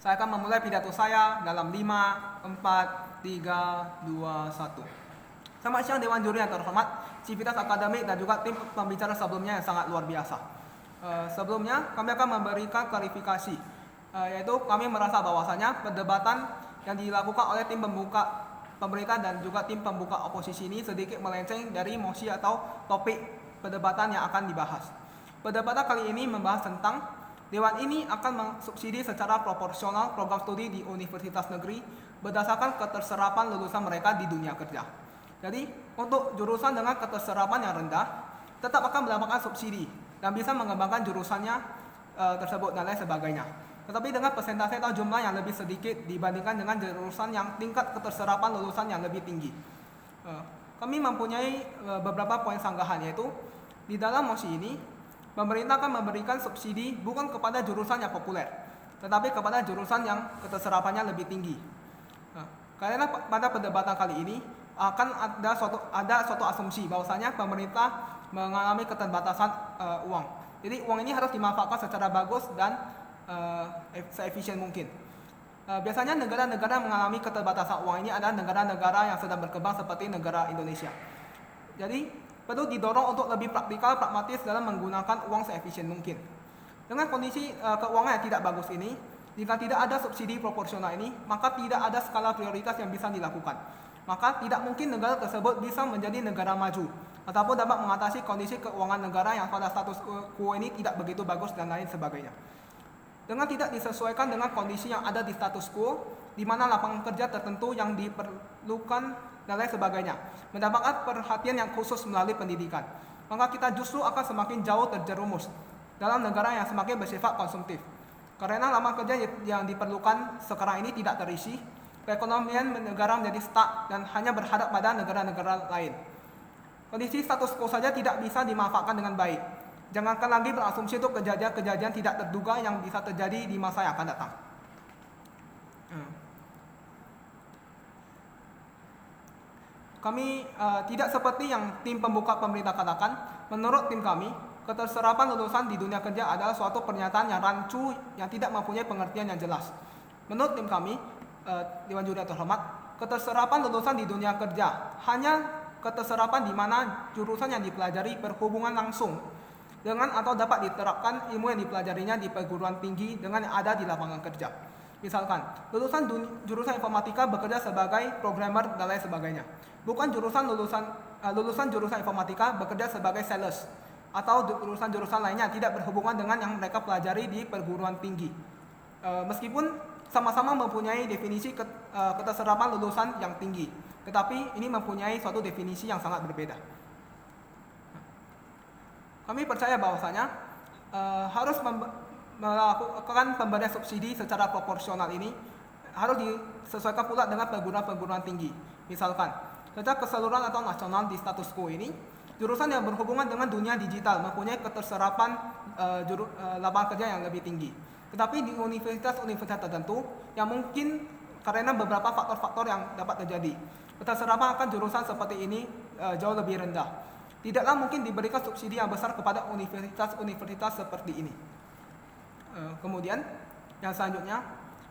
Saya akan memulai pidato saya dalam 5, 4, 3, 2, 1. Selamat siang Dewan Juri yang terhormat, sivitas akademik dan juga tim pembicara sebelumnya yang sangat luar biasa. Sebelumnya kami akan memberikan klarifikasi, yaitu kami merasa bahwasanya perdebatan yang dilakukan oleh tim pembuka pemerintah dan juga tim pembuka oposisi ini sedikit melenceng dari mosi atau topik perdebatan yang akan dibahas. Perdebatan kali ini membahas tentang Dewan ini akan mensubsidi secara proporsional program studi di universitas negeri berdasarkan keterserapan lulusan mereka di dunia kerja. Jadi, untuk jurusan dengan keterserapan yang rendah tetap akan mendapatkan subsidi dan bisa mengembangkan jurusannya tersebut dan lain sebagainya. Tetapi dengan persentase atau jumlah yang lebih sedikit dibandingkan dengan jurusan yang tingkat keterserapan lulusan yang lebih tinggi. Kami mempunyai beberapa poin sanggahan, yaitu di dalam mosi ini pemerintah akan memberikan subsidi bukan kepada jurusan yang populer, tetapi kepada jurusan yang keterserapannya lebih tinggi. Karena pada perdebatan kali ini akan ada suatu asumsi bahwasanya pemerintah mengalami keterbatasan uang. Jadi uang ini harus dimanfaatkan secara bagus dan seefisien mungkin. Biasanya negara-negara mengalami keterbatasan uang ini adalah negara-negara yang sedang berkembang seperti negara Indonesia. Jadi perlu didorong untuk lebih praktikal, pragmatis dalam menggunakan uang seefisien mungkin. Dengan kondisi keuangan yang tidak bagus ini, jika tidak ada subsidi proporsional ini, maka tidak ada skala prioritas yang bisa dilakukan. Maka tidak mungkin negara tersebut bisa menjadi negara maju ataupun dapat mengatasi kondisi keuangan negara yang pada status quo ini tidak begitu bagus dan lain sebagainya. Dengan tidak disesuaikan dengan kondisi yang ada di status quo, di mana lapangan kerja tertentu yang diperlukan dan lain sebagainya mendapatkan perhatian yang khusus melalui pendidikan, maka kita justru akan semakin jauh terjerumus dalam negara yang semakin bersifat konsumtif. Karena lapangan kerja yang diperlukan sekarang ini tidak terisi, perekonomian negara menjadi stuck dan hanya berhadap pada negara-negara lain. Kondisi status quo saja tidak bisa dimanfaatkan dengan baik. Jangankan lagi berasumsi untuk kejadian-kejadian tidak terduga yang bisa terjadi di masa yang akan datang. Kami tidak seperti yang tim pembuka pemerintah katakan. Menurut tim kami, keterserapan lulusan di dunia kerja adalah suatu pernyataan yang rancu yang tidak mempunyai pengertian yang jelas. Menurut tim kami, Dewan Juri terhormat, keterserapan lulusan di dunia kerja hanya keterserapan di mana jurusan yang dipelajari berhubungan langsung dengan atau dapat diterapkan ilmu yang dipelajarinya di perguruan tinggi dengan yang ada di lapangan kerja. Misalkan, lulusan jurusan informatika bekerja sebagai programmer dan lain sebagainya. Bukan lulusan jurusan informatika bekerja sebagai sales atau jurusan lainnya tidak berhubungan dengan yang mereka pelajari di perguruan tinggi. Meskipun sama-sama mempunyai definisi keterserapan lulusan yang tinggi, tetapi ini mempunyai suatu definisi yang sangat berbeda. Kami percaya bahwasanya harus melakukan pemberian subsidi secara proporsional ini harus disesuaikan pula dengan perguruan-perguruan tinggi. Misalkan, secara keseluruhan atau nasional di status quo ini, jurusan yang berhubungan dengan dunia digital mempunyai keterserapan lapangan kerja yang lebih tinggi. Tetapi di universitas-universitas tertentu yang mungkin karena beberapa faktor-faktor yang dapat terjadi, keterserapan akan jurusan seperti ini jauh lebih rendah. Tidaklah mungkin diberikan subsidi yang besar kepada universitas-universitas seperti ini. Kemudian, yang selanjutnya,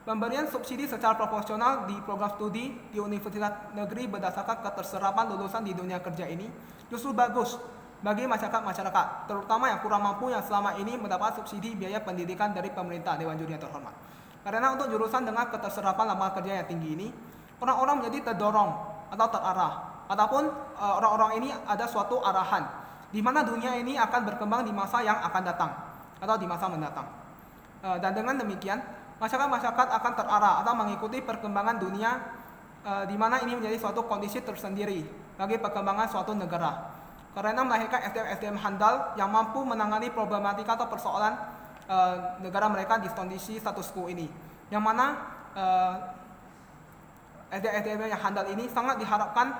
pemberian subsidi secara proporsional di program studi di universitas negeri berdasarkan keterserapan lulusan di dunia kerja ini justru bagus bagi masyarakat, terutama yang kurang mampu yang selama ini mendapat subsidi biaya pendidikan dari pemerintah. Dewan Juri yang terhormat. Karena untuk jurusan dengan keterserapan lapangan kerja yang tinggi ini, orang-orang menjadi terdorong atau terarah, ataupun orang-orang ini ada suatu arahan di mana dunia ini akan berkembang di masa yang akan datang atau di masa mendatang. Dan dengan demikian, masyarakat akan terarah atau mengikuti perkembangan dunia di mana ini menjadi suatu kondisi tersendiri bagi perkembangan suatu negara. Karena melahirkan SDM-SDM handal yang mampu menangani problematika atau persoalan negara mereka di kondisi status quo ini. Yang mana SDM-SDM yang handal ini sangat diharapkan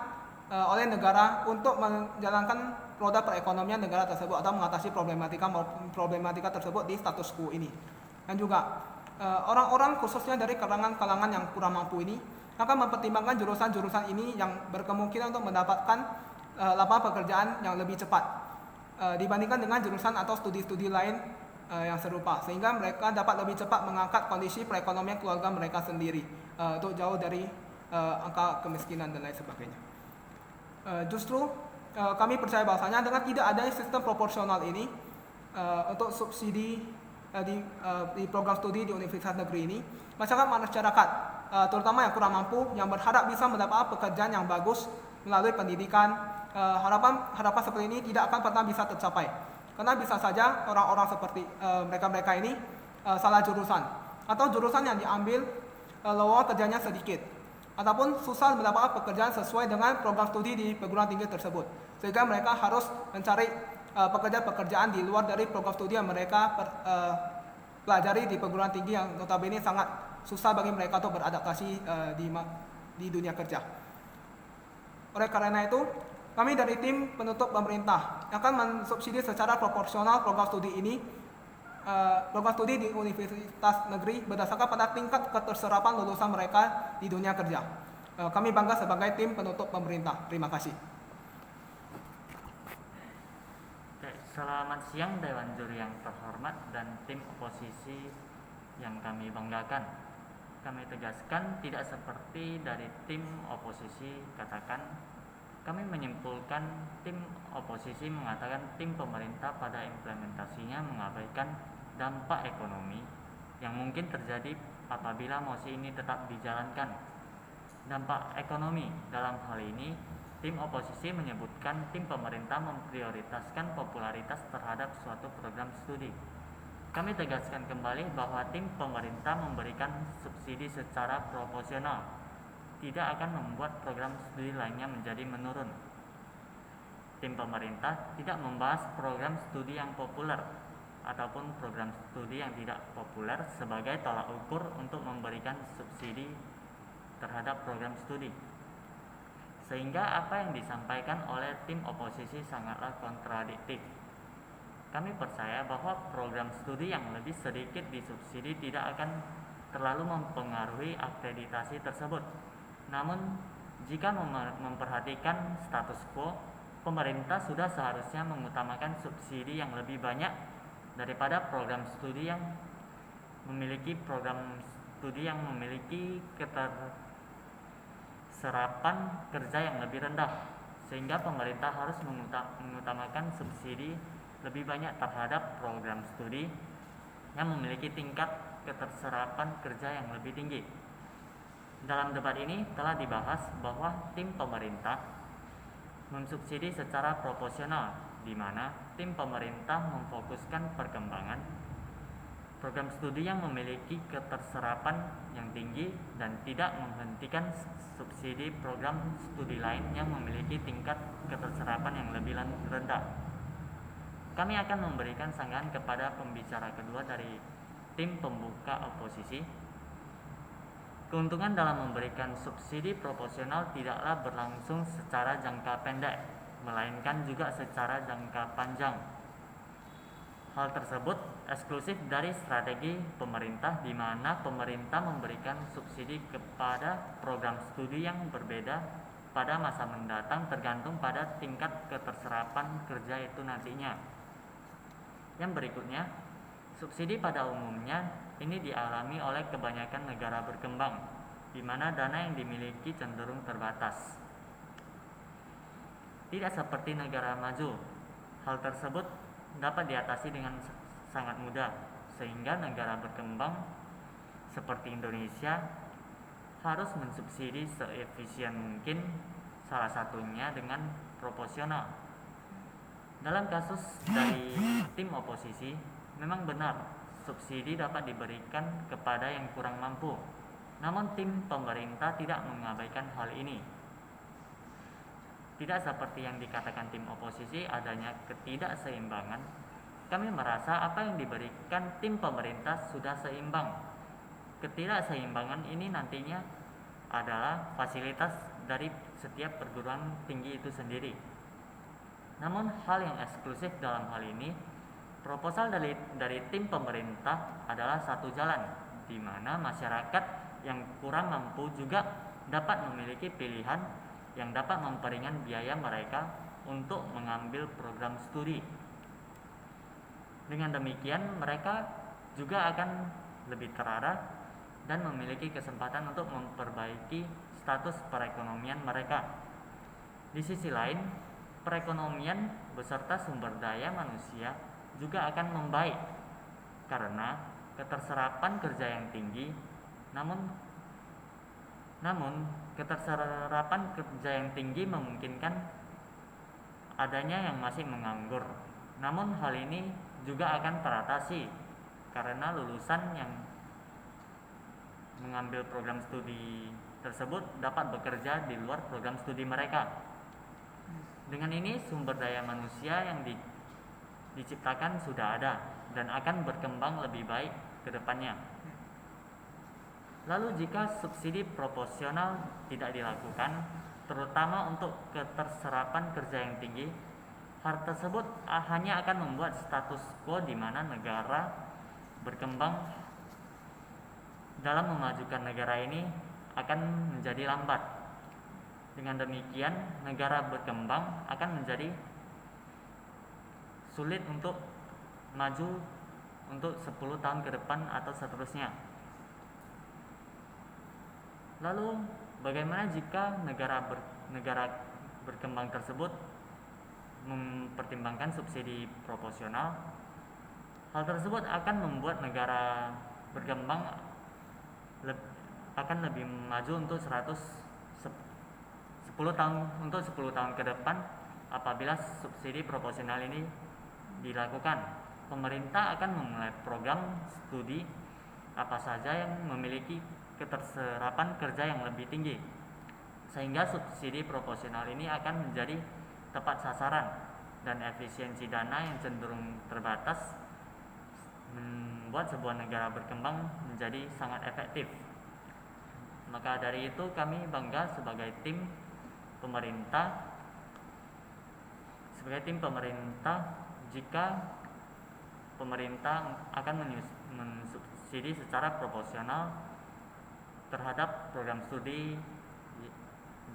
oleh negara untuk menjalankan roda perekonomian negara tersebut atau mengatasi problematika tersebut di status quo ini. Dan juga orang-orang khususnya dari kalangan yang kurang mampu ini akan mempertimbangkan jurusan-jurusan ini yang berkemungkinan untuk mendapatkan lapangan pekerjaan yang lebih cepat dibandingkan dengan jurusan atau studi-studi lain yang serupa, sehingga mereka dapat lebih cepat mengangkat kondisi perekonomian keluarga mereka sendiri untuk jauh dari angka kemiskinan dan lain sebagainya. Justru kami percaya bahwasanya dengan tidak adanya sistem proporsional ini untuk subsidi di program studi di universitas negeri ini, masyarakat terutama yang kurang mampu yang berharap bisa mendapat pekerjaan yang bagus melalui pendidikan, harapan seperti ini tidak akan pernah bisa tercapai, karena bisa saja orang-orang seperti mereka ini salah jurusan, atau jurusan yang diambil lowongan kerjanya sedikit, ataupun susah mendapatkan pekerjaan sesuai dengan program studi di perguruan tinggi tersebut, sehingga mereka harus mencari pekerjaan di luar dari program studi yang mereka pelajari di perguruan tinggi, yang notabene sangat susah bagi mereka untuk beradaptasi di dunia kerja. Oleh karena itu, kami dari tim penutup pemerintah akan mensubsidi secara proporsional program studi ini, program studi di universitas negeri berdasarkan pada tingkat keterserapan lulusan mereka di dunia kerja. Kami bangga sebagai tim penutup pemerintah. Terima kasih. Selamat siang Dewan Juri yang terhormat dan tim oposisi yang kami banggakan. Kami tegaskan tidak seperti dari tim oposisi katakan. Kami menyimpulkan tim oposisi mengatakan tim pemerintah pada implementasinya mengabaikan dampak ekonomi yang mungkin terjadi apabila mosi ini tetap dijalankan. Dampak ekonomi dalam hal ini, tim oposisi menyebutkan tim pemerintah memprioritaskan popularitas terhadap suatu program studi. Kami tegaskan kembali bahwa tim pemerintah memberikan subsidi secara proporsional, tidak akan membuat program studi lainnya menjadi menurun. Tim pemerintah tidak membahas program studi yang populer ataupun program studi yang tidak populer sebagai tolak ukur untuk memberikan subsidi terhadap program studi. Sehingga apa yang disampaikan oleh tim oposisi sangatlah kontradiktif. Kami percaya bahwa program studi yang lebih sedikit disubsidi tidak akan terlalu mempengaruhi akreditasi tersebut. Namun, jika memperhatikan status quo, pemerintah sudah seharusnya mengutamakan subsidi yang lebih banyak daripada program studi yang memiliki keterserapan kerja yang lebih rendah, sehingga pemerintah harus mengutamakan subsidi lebih banyak terhadap program studi yang memiliki tingkat keterserapan kerja yang lebih tinggi. Dalam debat ini telah dibahas bahwa tim pemerintah mensubsidi secara proporsional, di mana tim pemerintah memfokuskan perkembangan program studi yang memiliki keterserapan yang tinggi dan tidak menghentikan subsidi program studi lain yang memiliki tingkat keterserapan yang lebih rendah. Kami akan memberikan sanggahan kepada pembicara kedua dari tim pembuka oposisi. Keuntungan dalam memberikan subsidi proporsional tidaklah berlangsung secara jangka pendek, melainkan juga secara jangka panjang. Hal tersebut eksklusif dari strategi pemerintah, di mana pemerintah memberikan subsidi kepada program studi yang berbeda pada masa mendatang tergantung pada tingkat keterserapan kerja itu nantinya. Yang berikutnya, subsidi pada umumnya ini dialami oleh kebanyakan negara berkembang, di mana dana yang dimiliki cenderung terbatas. Tidak seperti negara maju, hal tersebut dapat diatasi dengan sangat mudah, sehingga negara berkembang seperti Indonesia harus mensubsidi seefisien mungkin, salah satunya dengan proporsional. Dalam kasus dari tim oposisi, memang benar subsidi dapat diberikan kepada yang kurang mampu. Namun tim pemerintah tidak mengabaikan hal ini. Tidak seperti yang dikatakan tim oposisi adanya ketidakseimbangan. Kami merasa apa yang diberikan tim pemerintah sudah seimbang. Ketidakseimbangan ini nantinya adalah fasilitas dari setiap perguruan tinggi itu sendiri. Namun hal yang eksklusif dalam hal ini, proposal dari tim pemerintah adalah satu jalan, di mana masyarakat yang kurang mampu juga dapat memiliki pilihan yang dapat memperingan biaya mereka untuk mengambil program studi. Dengan demikian mereka juga akan lebih terarah dan memiliki kesempatan untuk memperbaiki status perekonomian mereka. Di sisi lain, perekonomian beserta sumber daya manusia juga akan membaik karena keterserapan kerja yang tinggi. Namun keterserapan kerja yang tinggi memungkinkan adanya yang masih menganggur. Namun hal ini juga akan teratasi karena lulusan yang mengambil program studi tersebut dapat bekerja di luar program studi mereka. Dengan ini sumber daya manusia yang diciptakan sudah ada dan akan berkembang lebih baik ke depannya. Lalu jika subsidi proporsional tidak dilakukan, terutama untuk keterserapan kerja yang tinggi, hal tersebut hanya akan membuat status quo di mana negara berkembang dalam memajukan negara ini akan menjadi lambat. Dengan demikian, negara berkembang akan menjadi sulit untuk maju untuk 10 tahun ke depan atau seterusnya. Lalu, bagaimana jika negara berkembang tersebut mempertimbangkan subsidi proporsional? Hal tersebut akan membuat negara berkembang akan lebih maju untuk 10 tahun ke depan apabila subsidi proporsional ini dilakukan. Pemerintah akan memulai program studi apa saja yang memiliki keterserapan kerja yang lebih tinggi, sehingga subsidi proporsional ini akan menjadi tepat sasaran dan efisiensi dana yang cenderung terbatas membuat sebuah negara berkembang menjadi sangat efektif. Maka dari itu kami bangga sebagai tim pemerintah jika pemerintah akan mensubsidi secara proporsional terhadap program studi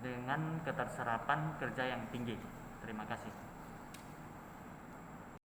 dengan keterserapan kerja yang tinggi. Terima kasih.